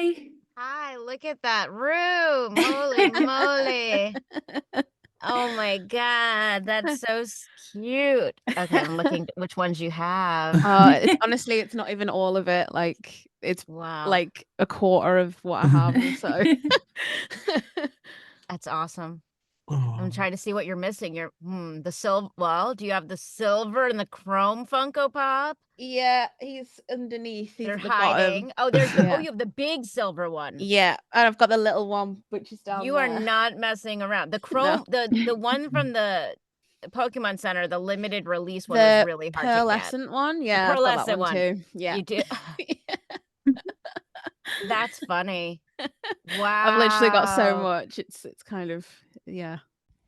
Hi. Hi, look at that room. Holy moly. Oh my God, that's so cute. Okay, I'm looking which ones you have. Honestly, it's not even all of it. Like, it's Wow, like a quarter of what I have. So that's awesome. Oh, I'm trying to see what you're missing. The silver. Well, do you have the silver and the chrome Funko Pop? yeah, he's underneath. He's They're at the bottom. hiding. Oh, there's the. Oh, Yeah. you have the big silver one. Yeah, and I've got the little one, which is down You are there. not messing around. The chrome, the one from the Pokemon Center, the limited release one was The really hard to get. pearlescent one. Yeah, I've got that Pearlescent one too. Yeah. You do. That's funny. Wow. I've literally got so much. It's kind of, yeah.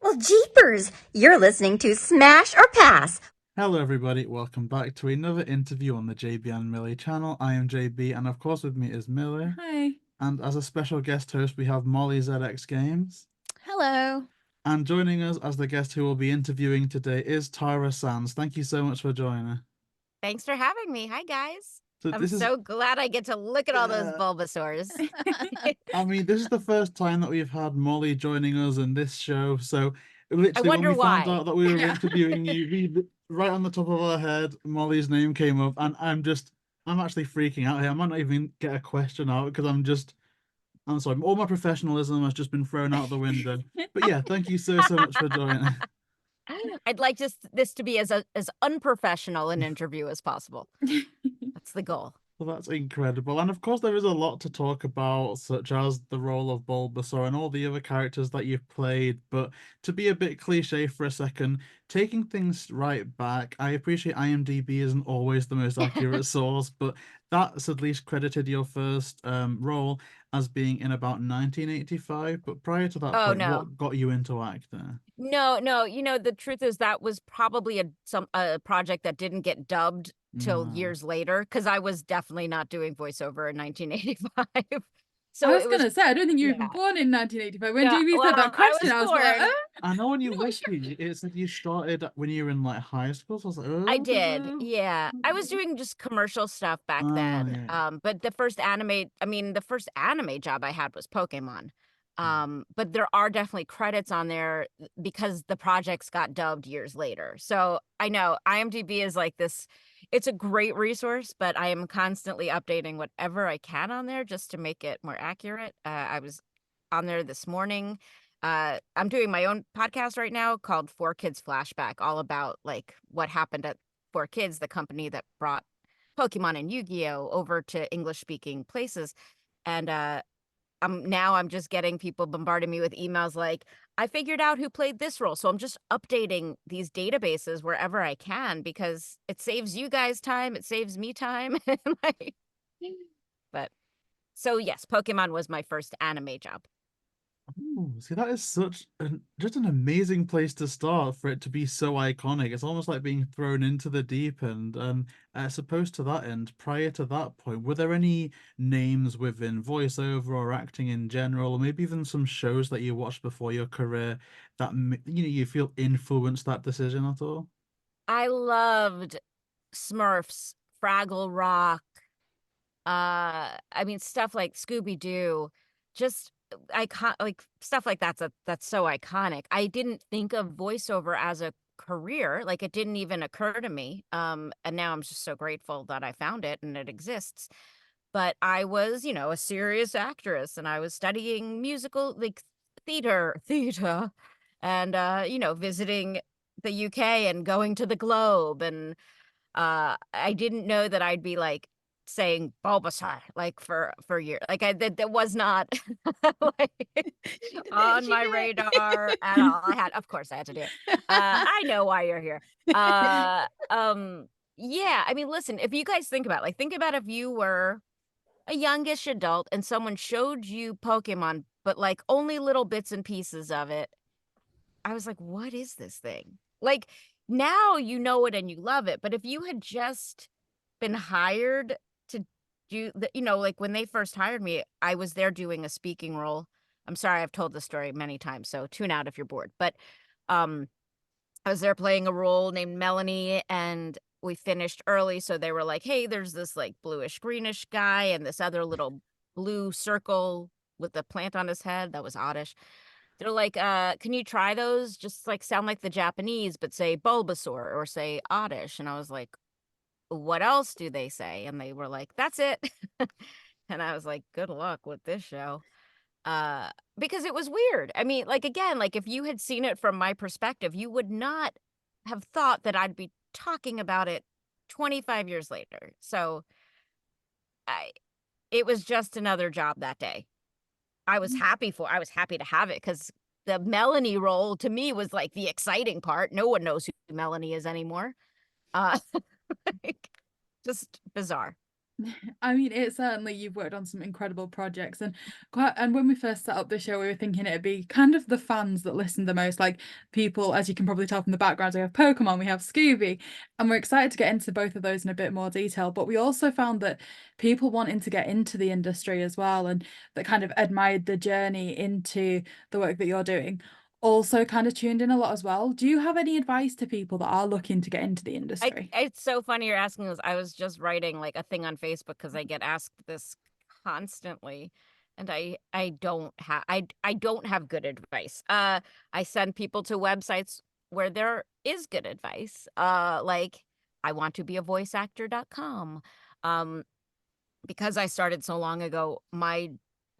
Well, jeepers! You're listening to Smash or Pass. hello everybody, welcome back to another interview on the JayBee and Milly channel. I am JayBee, and of course with me is Milly. Hi. And as a special guest host, we have MollyzxGames. Hello. And joining us as the guest who will be interviewing today is Tara Sands. Thank you so much for joining. Thanks for having me. Hi, guys. So I'm so glad I get to look at all those Bulbasaurs. I mean, this is the first time that we've had Molly joining us in this show, so literally wonder when we why. found out that we were interviewing you, right on the top of our head, Molly's name came up, and I'm actually freaking out here. I might not even get a question out because I'm sorry, all my professionalism has just been thrown out the window. But yeah, thank you so much for joining. I'd like this to be as unprofessional an interview as possible. That's the goal. Well, that's incredible. And of course, there is a lot to talk about, such as the role of Bulbasaur and all the other characters that you've played. But to be a bit cliche for a second, taking things right back, I appreciate IMDb isn't always the most accurate source, but that's at least credited your first role as being in about 1985. But prior to that point, no. what got you into acting? No. The truth is that was probably a project that didn't get dubbed till years later, because I was definitely not doing voiceover in 1985. So I was gonna say, I don't think you were even born in 1985. When JayBee said that question, I was like, I know on your wiki it said you started when you were in like high school, so I was like, oh. I did, yeah. I was doing just commercial stuff back then. Yeah. But the first anime job I had was Pokemon. But there are definitely credits on there because the projects got dubbed years later. So I know IMDb is like this, it's a great resource, but I am constantly updating whatever I can on there just to make it more accurate. I was on there this morning. I'm doing my own podcast right now called 4Kids Flashback, all about like what happened at 4Kids, the company that brought Pokemon and Yu-Gi-Oh over to English speaking places. And I'm just getting people bombarding me with emails like, I figured out who played this role. So I'm just updating these databases wherever I can because it saves you guys time. It saves me time. But so yes, Pokemon was my first anime job. Oh, see, that is just an amazing place to start for it to be so iconic. It's almost like being thrown into the deep end. And I suppose to that end, prior to that point, were there any names within voiceover or acting in general, or maybe even some shows that you watched before your career that you feel influenced that decision at all? I loved Smurfs, Fraggle Rock. I mean, stuff like Scooby Doo, just like stuff like that's so iconic. I didn't think of voiceover as a career, like it didn't even occur to me. And now I'm just so grateful that I found it and it exists. But I was, a serious actress and I was studying musical, like theater, and visiting the UK and going to the Globe. And I didn't know that I'd be like saying Bulbasaur like for years. Like that was not like on my radar at all. Of course I had to do it. I know why you're here. Yeah, I mean, listen, if you guys think about if you were a youngish adult and someone showed you Pokemon, but like only little bits and pieces of it, I was like, what is this thing? Like now you know it and you love it, but if you had just been hired to do the, like when they first hired me, I was there doing a speaking role. I'm sorry, I've told this story many times, so tune out if you're bored. But I was there playing a role named Melanie, and we finished early, so they were like, hey, there's this like bluish greenish guy and this other little blue circle with the plant on his head. That was oddish. They're like, can you try those? Just like sound like the Japanese, but say Bulbasaur or say oddish. And I was like, what else do they say? And they were like, that's it. And I was like, good luck with this show. Because it was weird. I mean, like, again, like if you had seen it from my perspective, you would not have thought that I'd be talking about it 25 years later. So it was just another job that day. I was happy to have it because the Melanie role to me was like the exciting part. No one knows who Melanie is anymore. Like, just bizarre. I mean, it's certainly, you've worked on some incredible projects, and when we first set up the show, we were thinking it'd be kind of the fans that listen the most, like people, as you can probably tell from the background, we have Pokemon, we have Scooby, and we're excited to get into both of those in a bit more detail. But we also found that people wanting to get into the industry as well, and that kind of admired the journey into the work that you're doing, also kind of tuned in a lot as well. Do you have any advice to people that are looking to get into the industry? It's so funny you're asking this. I was just writing like a thing on Facebook because I get asked this constantly, and I don't have good advice. I send people to websites where there is good advice. Like I want to be a voice actor.com. Because I started so long ago, my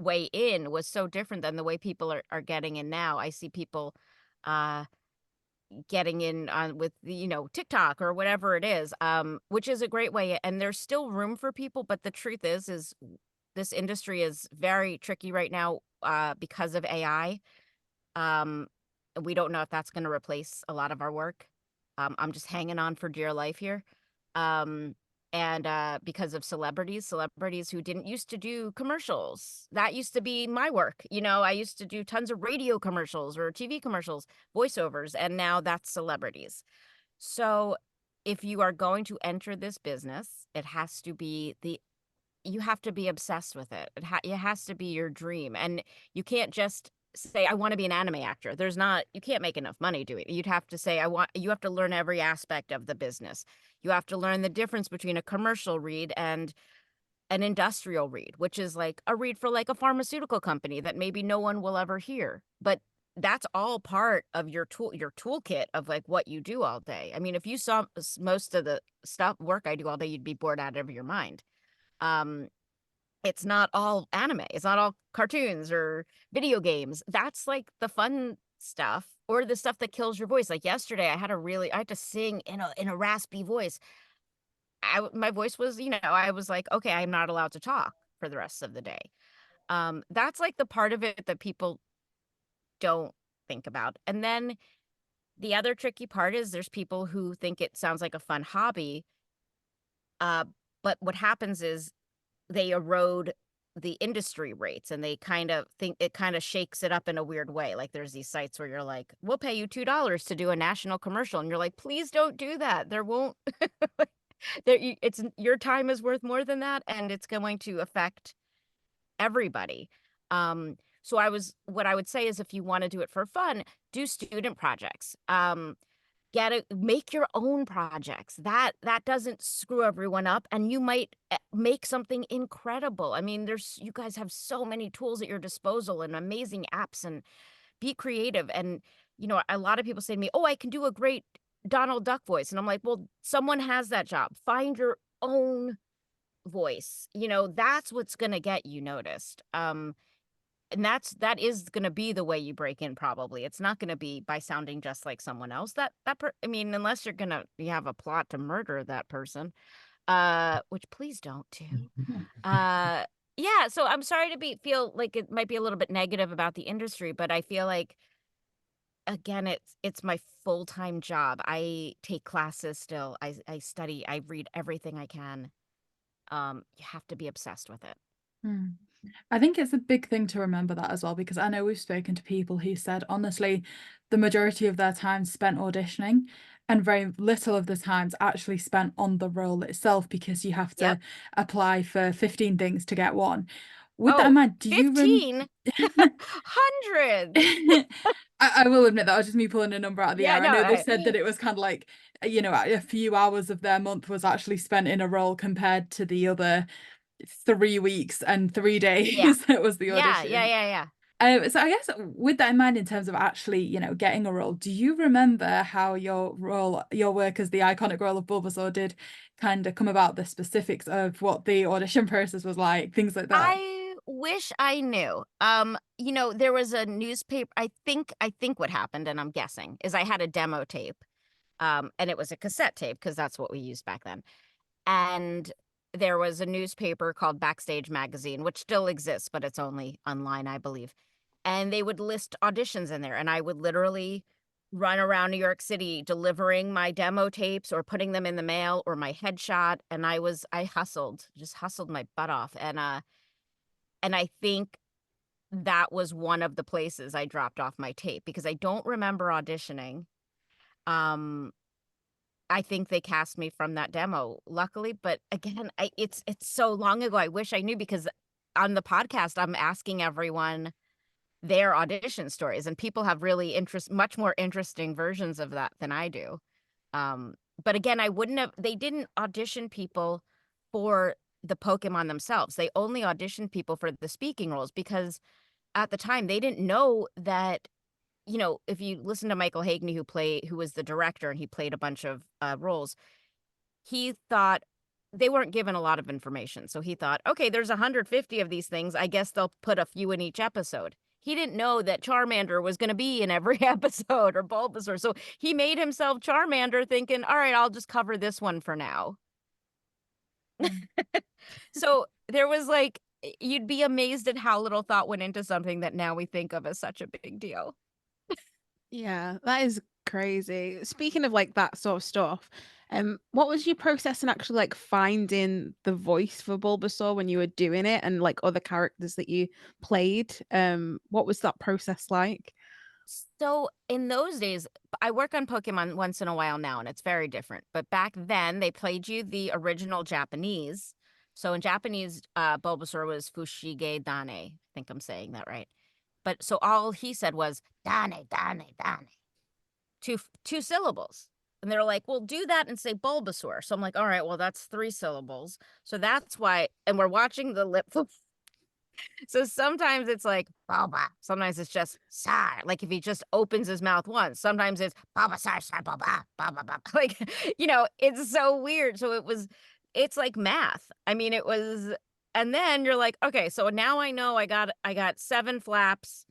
way in was so different than the way people are getting in now. I see people getting in on with Tik Tok or whatever it is, which is a great way, and there's still room for people, but the truth is this industry is very tricky right now because of AI. We don't know if that's going to replace a lot of our work. I'm just hanging on for dear life here. And because of celebrities who didn't used to do commercials. That used to be my work. I used to do tons of radio commercials or TV commercials, voiceovers, and now that's celebrities. So if you are going to enter this business, it has to be you have to be obsessed with it. It has to be your dream. And you can't just say, I want to be an anime actor. You can't make enough money doing it. You'd have to say, you have to learn every aspect of the business. You have to learn the difference between a commercial read and an industrial read, which is like a read for like a pharmaceutical company that maybe no one will ever hear. But that's all part of your toolkit of like what you do all day. I mean, if you saw most of the work I do all day, you'd be bored out of your mind. It's not all anime. It's not all cartoons or video games. That's like the fun stuff or the stuff that kills your voice. Like yesterday, I had to sing in a raspy voice. My voice was, I was like, okay, I'm not allowed to talk for the rest of the day. That's like the part of it that people don't think about. And then the other tricky part is there's people who think it sounds like a fun hobby. But what happens is they erode the industry rates, and they kind of think it kind of shakes it up in a weird way. Like there's these sites where you're like, we'll pay you $2 to do a national commercial. And you're like, please don't do that. There won't, your time is worth more than that. And it's going to affect everybody. So what I would say is if you want to do it for fun, do student projects. Make your own projects. That doesn't screw everyone up, and you might make something incredible. I mean, you guys have so many tools at your disposal and amazing apps, and be creative. And a lot of people say to me, oh, I can do a great Donald Duck voice, and I'm like, well, someone has that job. Find your own voice. That's what's gonna get you noticed. And that is going to be the way you break in. Probably it's not going to be by sounding just like someone else. I mean, unless you have a plot to murder that person, which please don't do. Yeah. So I'm sorry to feel like it might be a little bit negative about the industry, but I feel like, again, it's my full-time job. I take classes still. I study. I read everything I can. You have to be obsessed with it. I think it's a big thing to remember that as well, because I know we've spoken to people who said, honestly, the majority of their time spent auditioning and very little of the time's actually spent on the role itself, because you have to apply for 15 things to get one. With that in mind, do 15? Hundreds. I will admit that was just me pulling a number out of the air. I know they said that it was kind of like, a few hours of their month was actually spent in a role compared to the other 3 weeks and 3 days. Yeah. That was the audition. Yeah. So I guess with that in mind, in terms of actually, getting a role, do you remember how your work as the iconic role of Bulbasaur did kind of come about, the specifics of what the audition process was like, things like that? I wish I knew. There was a newspaper. I think what happened, and I'm guessing, is I had a demo tape, and it was a cassette tape because that's what we used back then. And there was a newspaper called Backstage Magazine, which still exists, but it's only online, I believe. And they would list auditions in there, and I would literally run around New York City delivering my demo tapes or putting them in the mail or my headshot. And I just hustled my butt off. And I think that was one of the places I dropped off my tape because I don't remember auditioning. I think they cast me from that demo, luckily. But again, it's so long ago. I wish I knew, because on the podcast, I'm asking everyone their audition stories, and people have really much more interesting versions of that than I do. But again, they didn't audition people for the Pokemon themselves. They only auditioned people for the speaking roles, because at the time they didn't know that, if you listen to Michael Hagney, who was the director, and he played a bunch of roles, he thought they weren't given a lot of information. So he thought, okay, there's 150 of these things. I guess they'll put a few in each episode. He didn't know that Charmander was going to be in every episode, or Bulbasaur. So he made himself Charmander, thinking, all right, I'll just cover this one for now. So there was you'd be amazed at how little thought went into something that now we think of as such a big deal. Yeah, that is crazy. Speaking of that sort of stuff, what was your process in actually finding the voice for Bulbasaur when you were doing it, and other characters that you played? What was that process like? So in those days, I work on Pokemon once in a while now, and it's very different. But back then, they played you the original Japanese. So in Japanese, Bulbasaur was Fushige Dane. I think I'm saying that right. But so all he said was Dane, Dane, Dane. Two syllables. And they're like, well, do that and say Bulbasaur. So I'm like, all right, well, that's 3 syllables. So that's why, and we're watching the lip. So sometimes it's like Bulba. Sometimes it's just Sar. Like if he just opens his mouth once. Sometimes it's Bulbasaur, Sar, Bulba, Bulba. It's so weird. So it's like math. I mean, it was, and then you're like, okay, so now I know I got 7 flaps.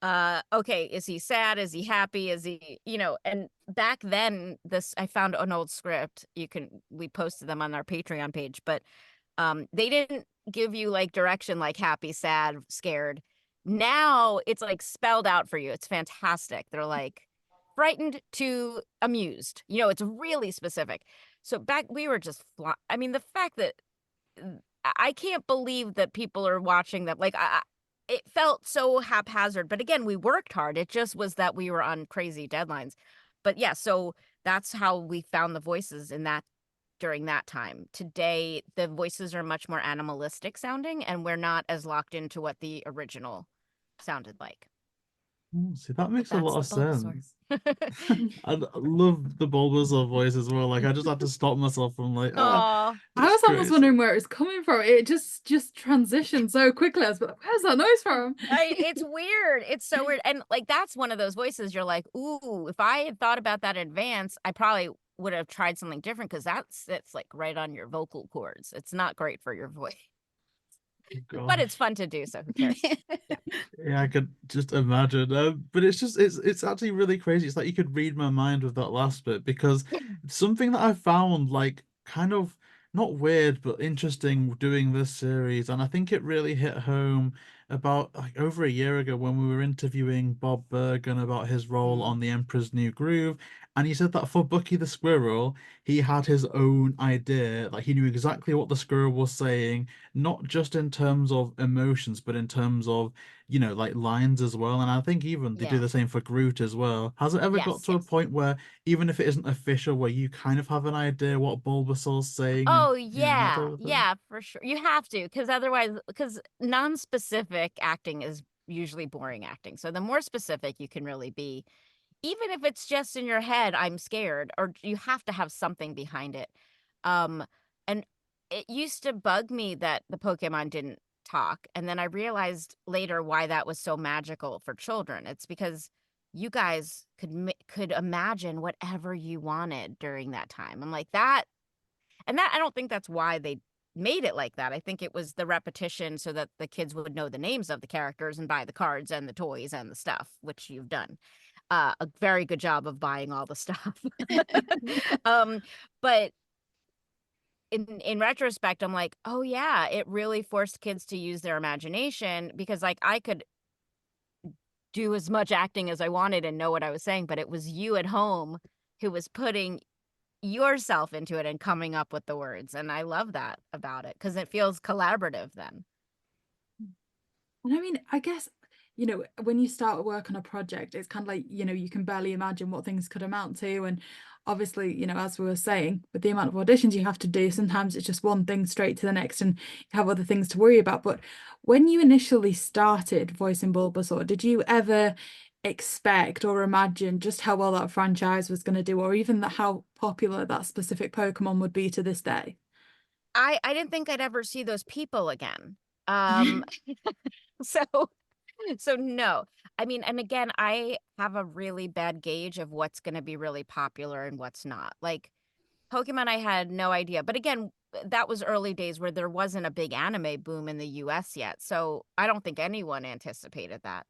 Okay, is he sad? Is he happy? Is he, and back then I found an old script. We posted them on our Patreon page, but they didn't give you direction like happy, sad, scared. Now it's spelled out for you. It's fantastic. They're frightened to amused. It's really specific. So back we were just I mean, the fact that I can't believe that people are watching that. It felt so haphazard, but again, we worked hard. It just was that we were on crazy deadlines. But yeah, so that's how we found the voices during that time. Today, the voices are much more animalistic sounding, and we're not as locked into what the original sounded like. See, that makes a lot of That's the Bulbasaur. sense. I love the Bulbasaur voice as well. I just had to stop myself from Aw. I was almost wondering where it was coming from. It just transitioned so quickly. I was like, where's that noise from? It's weird. It's so weird. And that's one of those voices you're like, ooh, if I had thought about that in advance, I probably would have tried something different, because it's right on your vocal cords. It's not great for your voice. But it's fun to do, so who cares? Yeah, I could just imagine. But it's actually really crazy. It's like you could read my mind with that last bit, because something that I found kind of not weird but interesting doing this series, and I think it really hit home about over a year ago when we were interviewing Bob Bergen about his role on The Emperor's New Groove, and he said that for Bucky the Squirrel, he had his own idea. He knew exactly what the squirrel was saying, not just in terms of emotions, but in terms of lines as well. And I think even they do the same for Groot as well. Has it ever got to a point where, even if it isn't official, where you kind of have an idea what Bulbasaur's saying? Oh, and, yeah. Yeah, for sure. You have to, because non-specific acting is usually boring acting. So the more specific you can really be, even if it's just in your head, I'm scared, or you have to have something behind it. And it used to bug me that the Pokemon didn't talk, and then I realized later why that was so magical for children. It's because you guys could imagine whatever you wanted during that time. I'm like that, and that I don't think that's why they made it like that. I think it was the repetition so that the kids would know the names of the characters and buy the cards and the toys and the stuff, which you've done a very good job of buying all the stuff. But in retrospect, I'm like, oh yeah, it really forced kids to use their imagination, because like I could do as much acting as I wanted and know what I was saying, but it was you at home who was putting yourself into it and coming up with the words. And I love that about it because it feels collaborative then. And I mean, I guess, when you start work on a project, it's kind of like, you can barely imagine what things could amount to. And obviously, as we were saying, with the amount of auditions you have to do, sometimes it's just one thing straight to the next and you have other things to worry about. But when you initially started voicing Bulbasaur, did you ever expect or imagine just how well that franchise was going to do, or even how popular that specific Pokemon would be to this day? I didn't think I'd ever see those people again. So no. I mean, and again, I have a really bad gauge of what's going to be really popular and what's not. Like Pokemon, I had no idea. But again, that was early days where there wasn't a big anime boom in the US yet. So I don't think anyone anticipated that.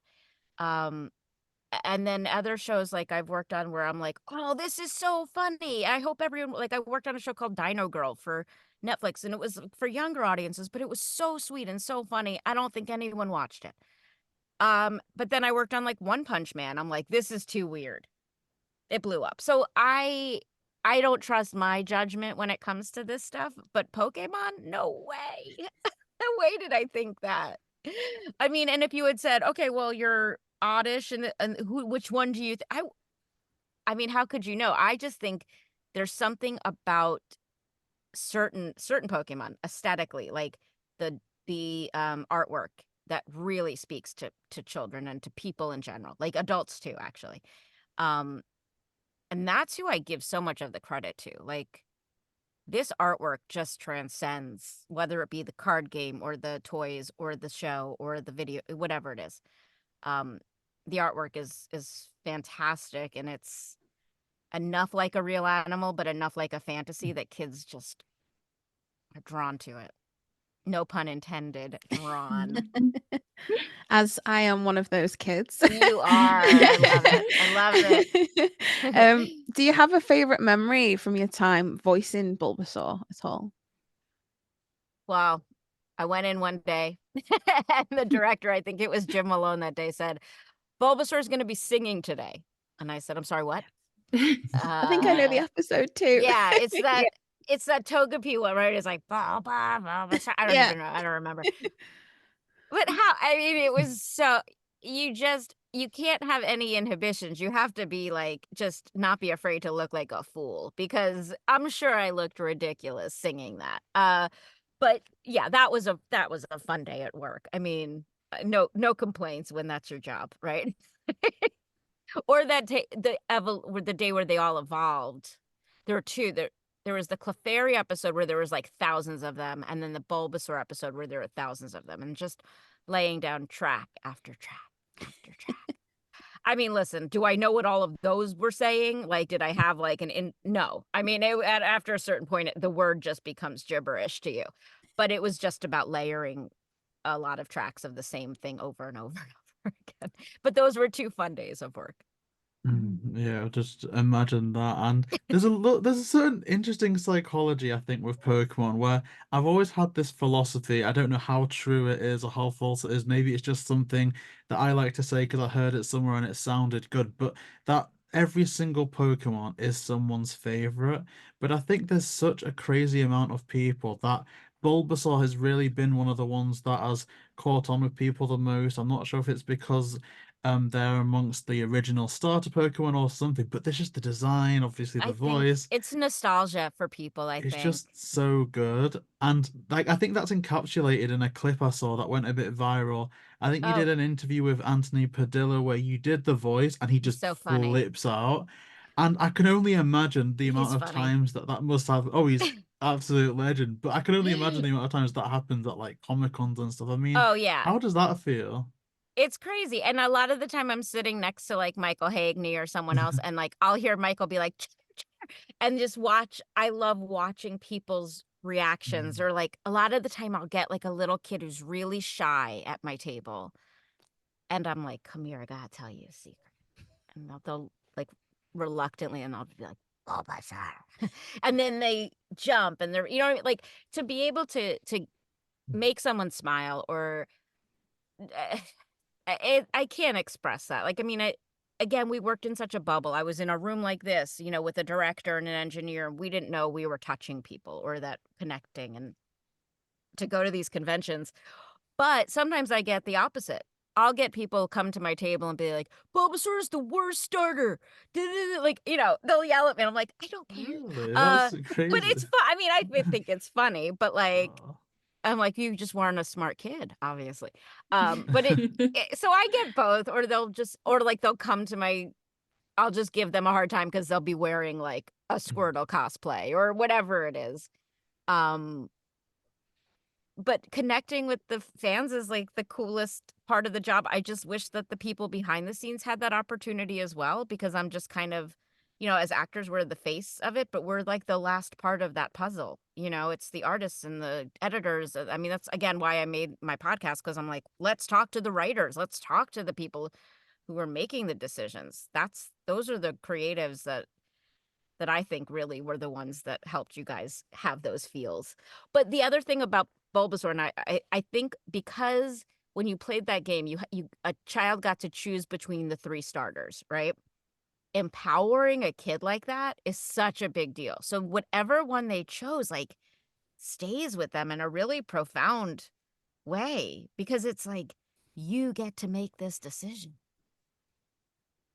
And then other shows like I've worked on where I'm like, oh, this is so funny. I hope everyone, like I worked on a show called Dino Girl for Netflix, and it was for younger audiences, but it was so sweet and so funny. I don't think anyone watched it. But then I worked on like One Punch Man. I'm like, this is too weird. It blew up. So I don't trust my judgment when it comes to this stuff, but Pokemon, no way. No way did I think that. I mean, and if you had said, okay, well, you're Oddish and which one do you I mean, how could you know? I just think there's something about certain Pokemon aesthetically, like the artwork that really speaks to children and to people in general, like adults too, actually. And that's who I give so much of the credit to. Like this artwork just transcends whether it be the card game or the toys or the show or the video, whatever it is. The artwork is fantastic, and it's enough like a real animal, but enough like a fantasy that kids just are drawn to it. No pun intended, drawn. As I am one of those kids. You are. I love it. I love it. Do you have a favorite memory from your time voicing Bulbasaur at all? Well, I went in one day and the director, I think it was Jim Malone that day, said, Bulbasaur is going to be singing today. And I said, I'm sorry, what? I think I know the episode too. Yeah, it's that it's that Togepi one, right? It's like Bulbasaur. I don't even know. I don't remember. But how? I mean, it was so you can't have any inhibitions. You have to be like just not be afraid to look like a fool, because I'm sure I looked ridiculous singing that. But yeah, that was a fun day at work. I mean, no complaints when that's your job, right? Or that the day where they all evolved. There were two. There was the Clefairy episode where there was like thousands of them, and then the Bulbasaur episode where there were thousands of them, and just laying down track after track after track. I mean, listen, do I know what all of those were saying? Like, did I have like no. I mean, after a certain point, the word just becomes gibberish to you. But it was just about layering a lot of tracks of the same thing over and over and over again. But those were 2 fun days of work. Yeah, just imagine that. And there's a certain interesting psychology, I think, with Pokemon, where I've always had this philosophy. I don't know how true it is or how false it is. Maybe it's just something that I like to say because I heard it somewhere and it sounded good, but that every single Pokemon is someone's favorite. But I think there's such a crazy amount of people that Bulbasaur has really been one of the ones that has caught on with people the most. I'm not sure if it's because they're amongst the original starter Pokemon or something, but there's just the design, obviously the voice. It's nostalgia for people, I It's think. just so good. And like I think that's encapsulated in a clip I saw that went a bit viral. I think you did an interview with Anthony Padilla where you did the voice and he just so funny. flips out. And I can only imagine the amount of funny. times that must have. Oh, he's absolute legend. But I can only imagine the amount of times that happens at like Comic Cons and stuff. I mean, Oh yeah. how does that feel? It's crazy. And a lot of the time I'm sitting next to like Michael Hagney or someone else, and like I'll hear Michael be like, and just watch. I love watching people's reactions, or like a lot of the time I'll get like a little kid who's really shy at my table. And I'm like, come here, I gotta tell you a secret. And they'll like reluctantly, and I'll be like, Bulbasaur. And then they jump and they're, you know what I mean? Like to be able to make someone smile, or I can't express that. Like, I mean, again, we worked in such a bubble. I was in a room like this, you know, with a director and an engineer, and we didn't know we were touching people or that connecting, and to go to these conventions. But sometimes I get the opposite. I'll get people come to my table and be like, Bulbasaur is the worst starter. Like, you know, they'll yell at me. And I'm like, I don't care. Really? That's crazy. But it's fun. I mean, I think it's funny, but like, Aw. I'm like, you just weren't a smart kid, obviously. But so I get both, or they'll come to I'll just give them a hard time because they'll be wearing like a Squirtle cosplay or whatever it is. But connecting with the fans is like the coolest part of the job. I just wish that the people behind the scenes had that opportunity as well, because I'm just kind of, you know, as actors, we're the face of it, but we're like the last part of that puzzle. You know, it's the artists and the editors. I mean, that's again why I made my podcast, because I'm like, let's talk to the writers. Let's talk to the people who are making the decisions. Those are the creatives that I think really were the ones that helped you guys have those feels. But the other thing about Bulbasaur, and I think because when you played that game, a child got to choose between the 3 starters, right? Empowering a kid like that is such a big deal. So whatever one they chose, like, stays with them in a really profound way, because it's like, you get to make this decision.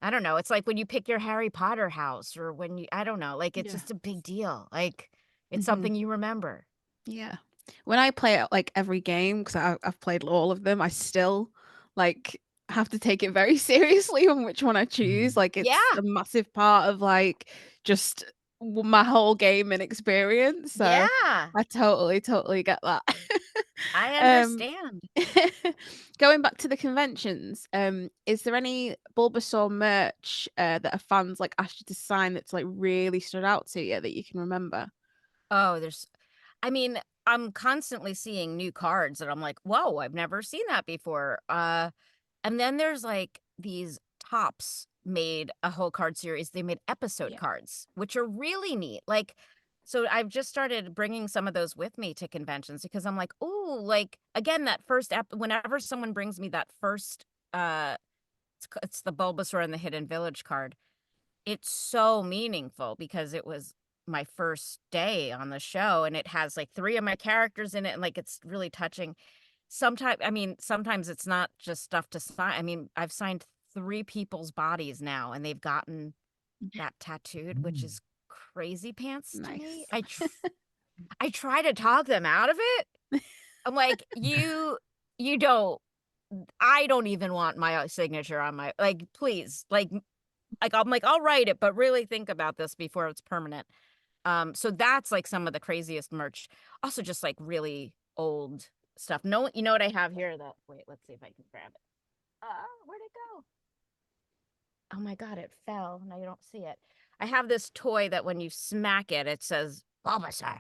I don't know. It's like when you pick your Harry Potter house, or when I don't know, like, it's Yeah. just a big deal. Like, it's Mhm. something you remember. Yeah. When I play like every game, because I've played all of them, I still like have to take it very seriously on which one I choose. Like it's Yeah. a massive part of like just my whole gaming experience. So Yeah. I totally get that. I Um, understand. Going back to the conventions, is there any Bulbasaur merch that a fans like asked you to sign that's like really stood out to you that you can remember? Oh, I mean, I'm constantly seeing new cards that I'm like, whoa, I've never seen that before. And then there's like these Tops made a whole card series. They made episode Yeah. cards, which are really neat. Like, so I've just started bringing some of those with me to conventions, because I'm like, ooh, like, again, that first whenever someone brings me that first, it's the Bulbasaur and the Hidden Village card. It's so meaningful because it was my first day on the show, and it has like 3 of my characters in it, and like it's really touching. Sometimes it's not just stuff to sign. I mean, I've signed 3 people's bodies now, and they've gotten that tattooed, which is crazy pants to me. Nice. I try to talk them out of it. I'm like, I don't even want my signature on my, like, please, like I'm like, I'll write it, but really think about this before it's permanent. So that's like some of the craziest merch. Also just like really old stuff. No, you know what I have here? Wait, let's see if I can grab it. Where'd it go? Oh my God, it fell. Now you don't see it. I have this toy that when you smack it, it says Bulbasaur.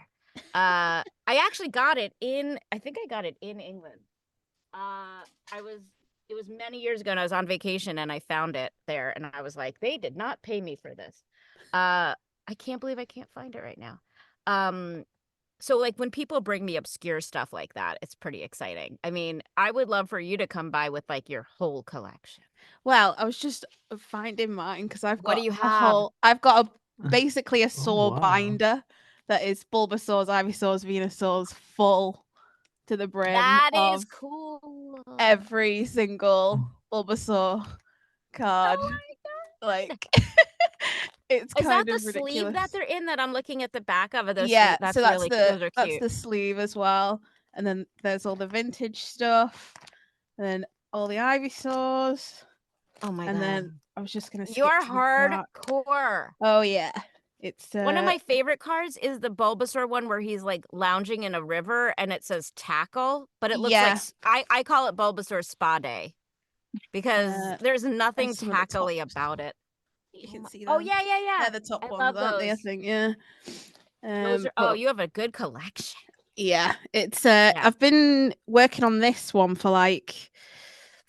I actually got it I think I got it in England. It was many years ago, and I was on vacation, and I found it there, and I was like, they did not pay me for this. I can't believe I can't find it right now. So like when people bring me obscure stuff like that, it's pretty exciting. I mean, I would love for you to come by with like your whole collection. Well, I was just finding mine because What do you have? I've got basically a Oh, saw wow. binder that is Bulbasaur's, Ivysaur's, Venusaur's full to the brim That is of cool. every single Bulbasaur card. Oh my God. Like it's Is that kind the of ridiculous. sleeve that they're in that I'm looking at the back of those? Yeah, That's so that's really those are that's cute. the sleeve as well. And then there's all the vintage stuff. And then all the Ivysaurs. Oh my And God. then I was just gonna skip You're to the back. hardcore. Oh yeah. It's One of my favorite cards is the Bulbasaur one where he's like lounging in a river and it says tackle, but it looks like I call it Bulbasaur Spa Day because there's nothing some of the tackly tops. about it. You can see Oh them. yeah. They're the top I ones, love aren't they? I those. think, yeah. Those are, But you have a good collection. yeah, it's I've been working on this one for like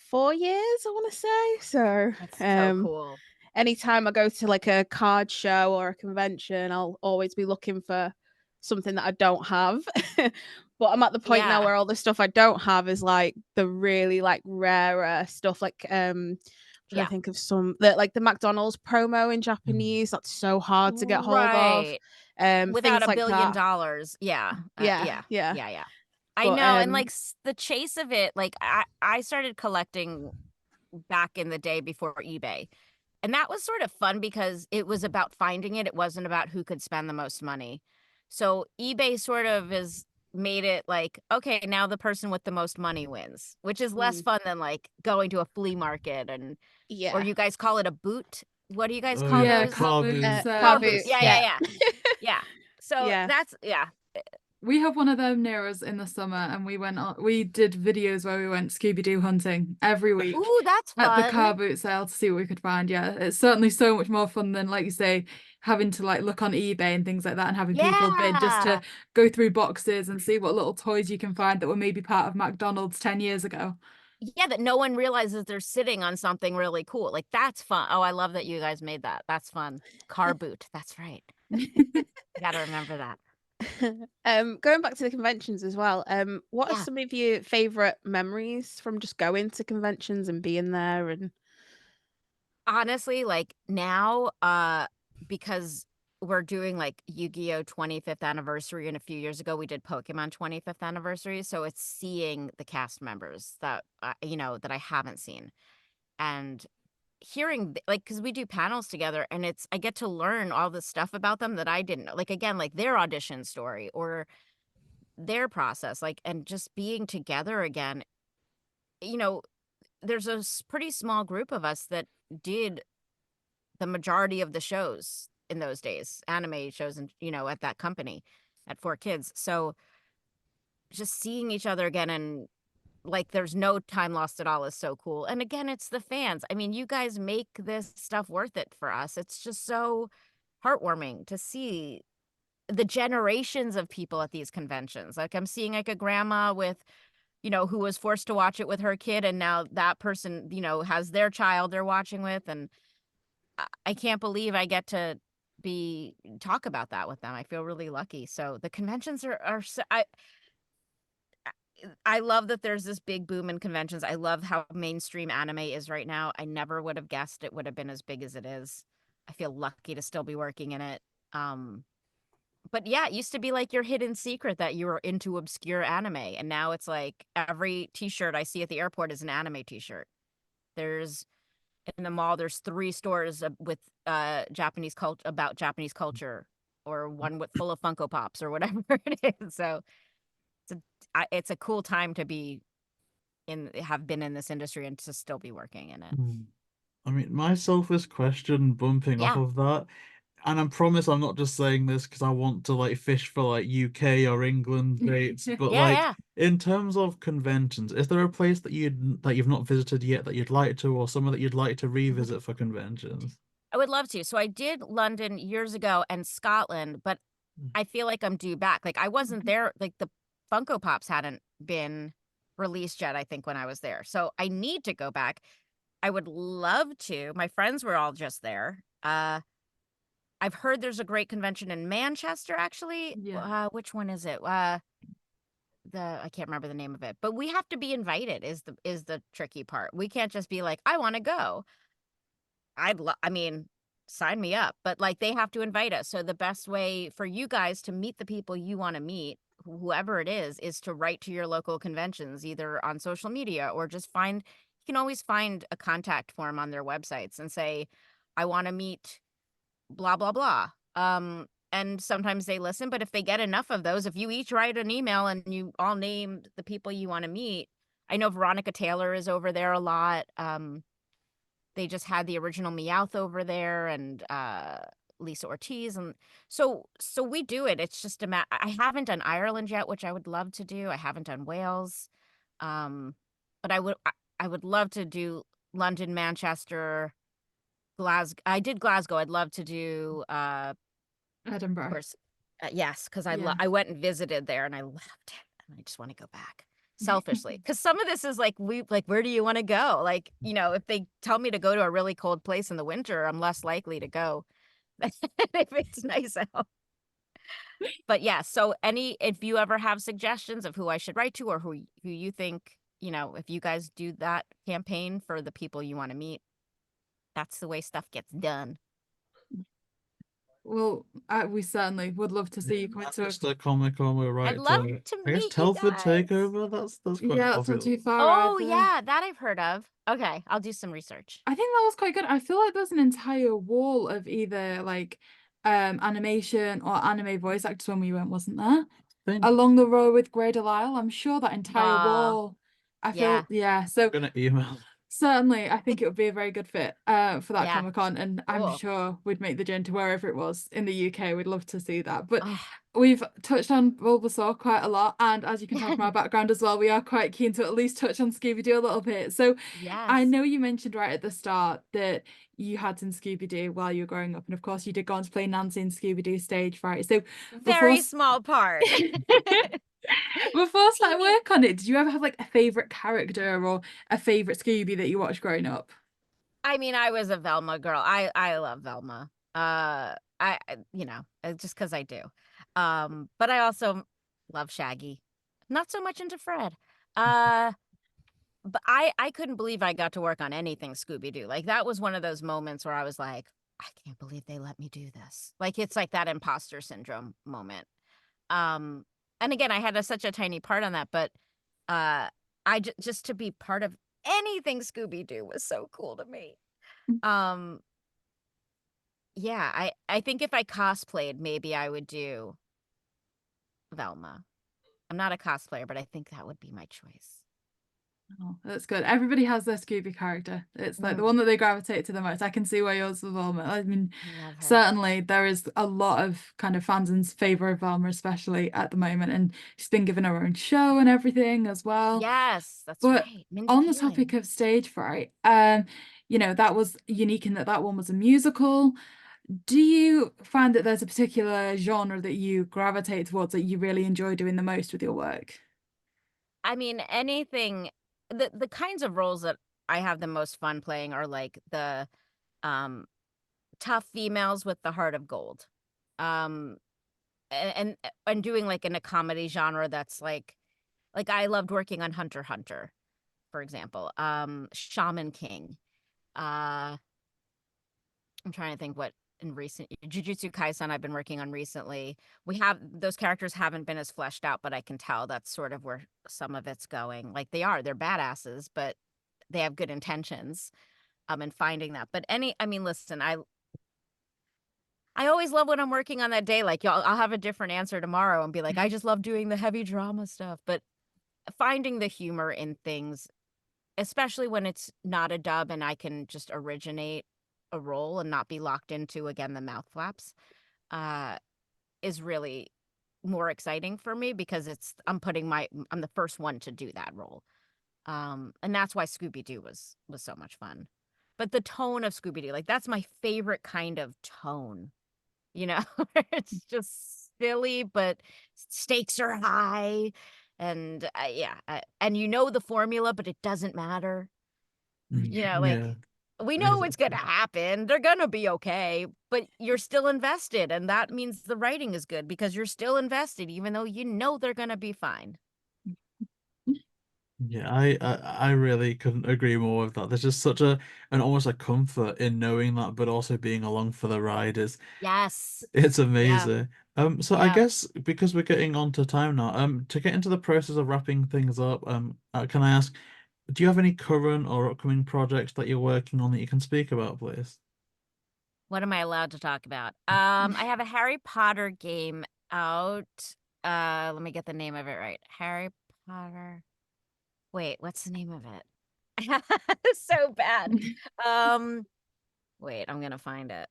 4 years, I want to say. So That's so cool. Anytime I go to like a card show or a convention, I'll always be looking for something that I don't have. But I'm at the point now where all the stuff I don't have is like the really like rarer stuff. Like I think of some that like the McDonald's promo in Japanese. That's so hard to get hold of. Without Things $1 like billion. that. Yeah. Yeah. I But, know. And like the chase of it, like I started collecting back in the day before eBay. And that was sort of fun because it was about finding it. It wasn't about who could spend the most money. So eBay sort of is made it like, okay, now the person with the most money wins, which is less fun than like going to a flea market and or you guys call it a boot. What do you guys call those? Car boots. Car boots. Yeah. So that's we have one of them near us in the summer, and we did videos where we went Scooby Doo hunting every week. Ooh, that's fun. At the car boot sale to see what we could find. Yeah, it's certainly so much more fun than, like you say, having to like look on eBay and things like that and having people bid just to go through boxes and see what little toys you can find that were maybe part of McDonald's 10 years ago. Yeah, that no one realizes they're sitting on something really cool. Like, that's fun. Oh, I love that you guys made that. That's fun. Car boot. That's right. Gotta remember that. Going back to the conventions as well, what are some of your favorite memories from just going to conventions and being there? And honestly, like now, because we're doing like Yu-Gi-Oh 25th anniversary, and a few years ago we did Pokemon 25th anniversary, so it's seeing the cast members that that I haven't seen and hearing like, because we do panels together and I get to learn all this stuff about them that I didn't know, like again, like their audition story or their process, like, and just being together again. There's a pretty small group of us that did the majority of the shows in those days, anime shows, and at that company at 4Kids. So just seeing each other again and like there's no time lost at all is so cool. And again, it's the fans. I mean, you guys make this stuff worth it for us. It's just so heartwarming to see the generations of people at these conventions. Like I'm seeing like a grandma with, who was forced to watch it with her kid, and now that person, has their child they're watching with, and I can't believe I get to talk about that with them. I feel really lucky. So the conventions are so, I love that there's this big boom in conventions. I love how mainstream anime is right now. I never would have guessed it would have been as big as it is. I feel lucky to still be working in it. But yeah, it used to be like your hidden secret that you were into obscure anime. And now it's like every t-shirt I see at the airport is an anime t-shirt. In the mall, there's 3 stores with Japanese culture, about Japanese culture, or one full of Funko Pops or whatever it is. So it's a cool time to have been in this industry and to still be working in it. I mean, my selfish question bumping off of that, and I promise I'm not just saying this because I want to like fish for like UK or England dates, but in terms of conventions, is there a place that you've not visited yet that you'd like to, or somewhere that you'd like to revisit for conventions? I would love to. So I did London years ago and Scotland, but I feel like I'm due back. Like I wasn't there, like the Funko Pops hadn't been released yet, I think, when I was there. So I need to go back. I would love to. My friends were all just there. I've heard there's a great convention in Manchester, actually. Yeah. Which one is it? I can't remember the name of it. But we have to be invited is the tricky part. We can't just be like, I want to go. I mean, sign me up. But like they have to invite us. So the best way for you guys to meet the people you want to meet, whoever it is to write to your local conventions, either on social media or just you can always find a contact form on their websites and say, I want to meet blah, blah, blah. And sometimes they listen, but if they get enough of those, if you each write an email and you all name the people you want to meet, I know Veronica Taylor is over there a lot. They just had the original Meowth over there, and Lisa Ortiz, and so we do it. It's just I haven't done Ireland yet, which I would love to do. I haven't done Wales, but I would love to do London, Manchester, Glasgow. I did Glasgow. I'd love to do of Edinburgh. course, yes, because Yeah. I went and visited there and I loved it, and I just want to go back selfishly, because some of this is like where do you want to go? Like, if they tell me to go to a really cold place in the winter, I'm less likely to go if it's nice out. But yeah, so if you ever have suggestions of who I should write to, or who you think, if you guys do that campaign for the people you want to meet, that's the way stuff gets done. Well, we certainly would love to see you come to Just a comic on we're right I'd love to, to I guess, meet you Telford guys. Takeover. That's quite yeah, it's not popular. too far. Oh either. yeah, that I've heard of. Okay, I'll do some research. I think that was quite good. I feel like there's an entire wall of either like animation or anime voice actors when we went, wasn't there? Think Along the road with Grey DeLisle. I'm sure that entire wall. I feel so I'm gonna email. certainly I think it would be a very good fit for that Yeah. Comic-Con, and I'm Cool. sure we'd make the journey to wherever it was in the UK. We'd love to see that. But Oh, we've touched on Bulbasaur quite a lot, and as you can tell from our background as well, we are quite keen to at least touch on Scooby Doo a little bit. So I yes. know you mentioned right at the start that you had some Scooby Doo while you were growing up, and of course you did go on to play Nancy in Scooby Doo Stage Fright. So Very small part. before starting work on it, did you ever have like a favorite character or a favorite Scooby that you watched growing up? I mean, I was a Velma girl. I love Velma. Just because I do. But I also love Shaggy. Not so much into Fred. But I couldn't believe I got to work on anything Scooby Doo. Like, that was one of those moments where I was like, I can't believe they let me do this. Like, it's like that imposter syndrome moment. And again, I had such a tiny part on that, but just to be part of anything Scooby Doo was so cool to me. Yeah, I think if I cosplayed, maybe I would do Velma. I'm not a cosplayer, but I think that would be my choice. Oh, that's good. Everybody has their Scooby character. It's like the one that they gravitate to the most. I can see why yours was Velma. I mean, Love her. certainly there is a lot of kind of fans in favour of Velma, especially at the moment, and she's been given her own show and everything as well. Yes, that's But right. Mindy on the Kaling. topic of Stage Fright, that was unique in that one was a musical. Do you find that there's a particular genre that you gravitate towards that you really enjoy doing the most with your work? I mean, anything, the kinds of roles that I have the most fun playing are like the tough females with the heart of gold. And doing like in a comedy genre that's like I loved working on Hunter x Hunter, for example. Shaman King. I'm trying to think what in recent Jujutsu Kaisen I've been working on recently. Those characters haven't been as fleshed out, but I can tell that's sort of where some of it's going. Like they're badasses, but they have good intentions. And finding that. But listen, I always love when I'm working on that day. Like I'll have a different answer tomorrow and be like, I just love doing the heavy drama stuff. But finding the humor in things, especially when it's not a dub and I can just originate a role and not be locked into, again, the mouth flaps, is really more exciting for me because I'm the first one to do that role. And that's why Scooby Doo was so much fun. But the tone of Scooby Doo, like that's my favorite kind of tone. It's just silly, but stakes are high. And and the formula, but it doesn't matter. We know what's going to happen. They're going to be okay, but you're still invested. And that means the writing is good because you're still invested, even though they're going to be fine. Yeah, I really couldn't agree more with that. There's just such an almost a comfort in knowing that, but also being along for the ride Yes. it's amazing. So I Yeah. guess because we're getting on to time now, to get into the process of wrapping things up, can I ask, do you have any current or upcoming projects that you're working on that you can speak about, please? What am I allowed to talk about? I have a Harry Potter game out. Let me get the name of it right. Harry Potter. Wait, what's the name of it? So bad. Wait, I'm gonna find it.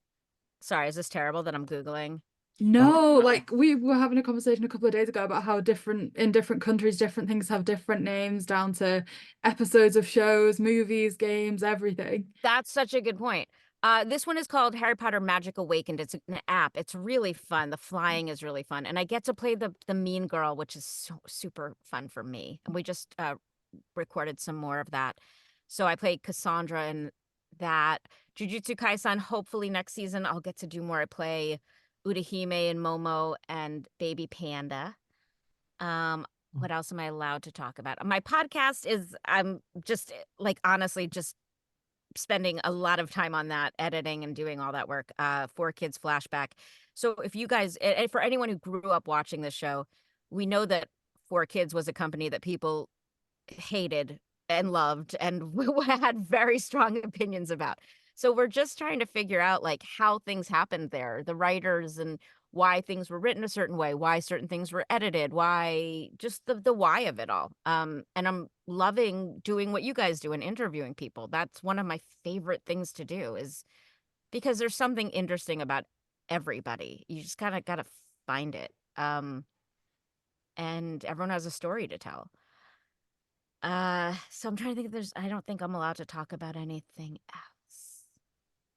Sorry, is this terrible that I'm Googling? No, like we were having a conversation a couple of days ago about how in different countries, different things have different names, down to episodes of shows, movies, games, everything. That's such a good point. This one is called Harry Potter Magic Awakened. It's an app. It's really fun. The flying is really fun. And I get to play the mean girl, which is so super fun for me. And we just recorded some more of that. So I played Cassandra in that. Jujutsu Kaisen, hopefully next season I'll get to do more. I play Urahime and Momo and Baby Panda. What else am I allowed to talk about? My podcast is, I'm just like, honestly, just spending a lot of time on that, editing and doing all that work. 4Kids Flashback. So if you guys, and for anyone who grew up watching this show, we know that 4Kids was a company that people hated and loved and had very strong opinions about. So we're just trying to figure out like how things happened there, the writers, and why things were written a certain way, why certain things were edited, why, just the why of it all. And I'm loving doing what you guys do and interviewing people. That's one of my favorite things to do, is because there's something interesting about everybody. You just kind of got to find it. And everyone has a story to tell. So I'm trying to think if I don't think I'm allowed to talk about anything else.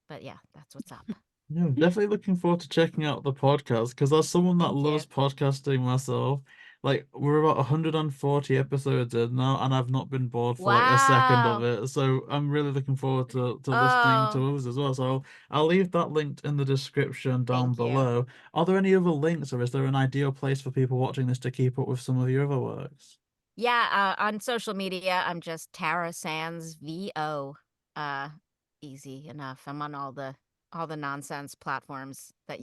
But yeah, that's what's up. Yeah, I'm definitely looking forward to checking out the podcast, because as someone that Thank you. loves podcasting myself, like we're about 140 episodes in now, and I've not been bored for like a second of Wow. it. So I'm really looking forward to listening to Oh, others as well. So I'll leave that linked in the description down thank you. below. Are there any other links, or is there an ideal place for people watching this to keep up with some of your other works? Yeah, on social media, I'm just Tara Sands VO. Easy enough. I'm on all the nonsense platforms that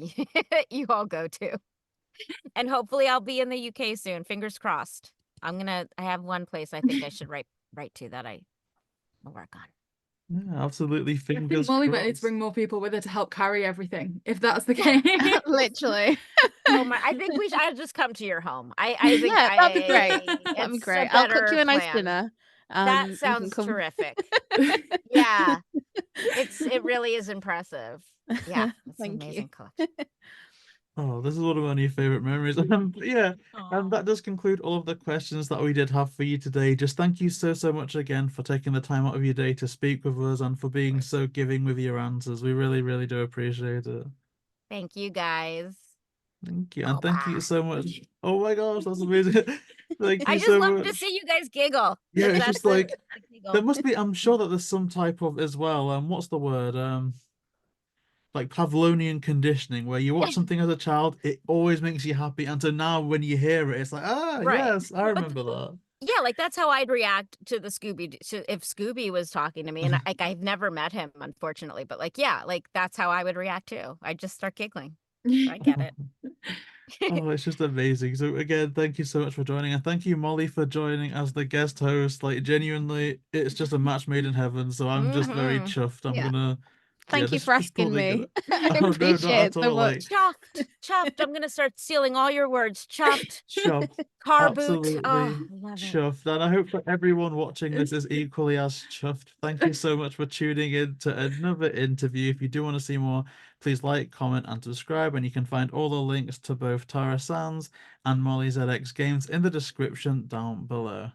you all go to. And hopefully I'll be in the UK soon. Fingers crossed. I have one place I think I should write to that I'll work on. Yeah, absolutely. I think Fingers Molly might need to crossed. bring more people with her to help carry everything, if that's the case. Literally. Oh my! I think I'll just come to your home. I think Yeah, that'd be great. it's That'd be a great. I'll cook you better a nice plan. dinner. That You can sounds come. terrific. Yeah, it really is impressive. Yeah, it's an Thank you. amazing collection. Oh, this is one of my new favorite memories. Yeah, and that does conclude all of the questions that we did have for you today. Just thank you so much again for taking the time out of your day to speak with us, and for being so giving with your answers. We really, really do appreciate it. Thank you guys. Thank you, and Oh, thank you wow. so much. Oh my gosh, that's amazing. Thank I you just so love much. to see you guys giggle. Yeah, it's That's just the like giggle. there must be. I'm sure that there's some type of as well. What's the word? Like Pavlovian conditioning, where you watch something as a child, it always makes you happy, and so now when you hear it, it's like, Right. yes, I But remember that. yeah, like that's how I'd react to the Scooby. If Scooby was talking to me, and like I've never met him, unfortunately, but like yeah, like that's how I would react too. I'd just start giggling. I get it. Oh, it's just amazing. So again, thank you so much for joining, and thank you, Molly, for joining as the guest host. Like genuinely, it's just a match made in heaven. So I'm just very Mhm. chuffed. I'm Yeah. gonna. Yeah, Thank you this for is asking totally me. gonna. I Oh no, appreciate not it at so all. much. Like Chuffed. I'm gonna start stealing all your words. Chuffed. chuffed. Car boot. Oh, Absolutely love it. chuffed. And I hope that everyone watching this is equally as chuffed. Thank you so much for tuning in to another interview. If you do want to see more, please like, comment, and subscribe. And you can find all the links to both Tara Sands and MollyzxGames in the description down below.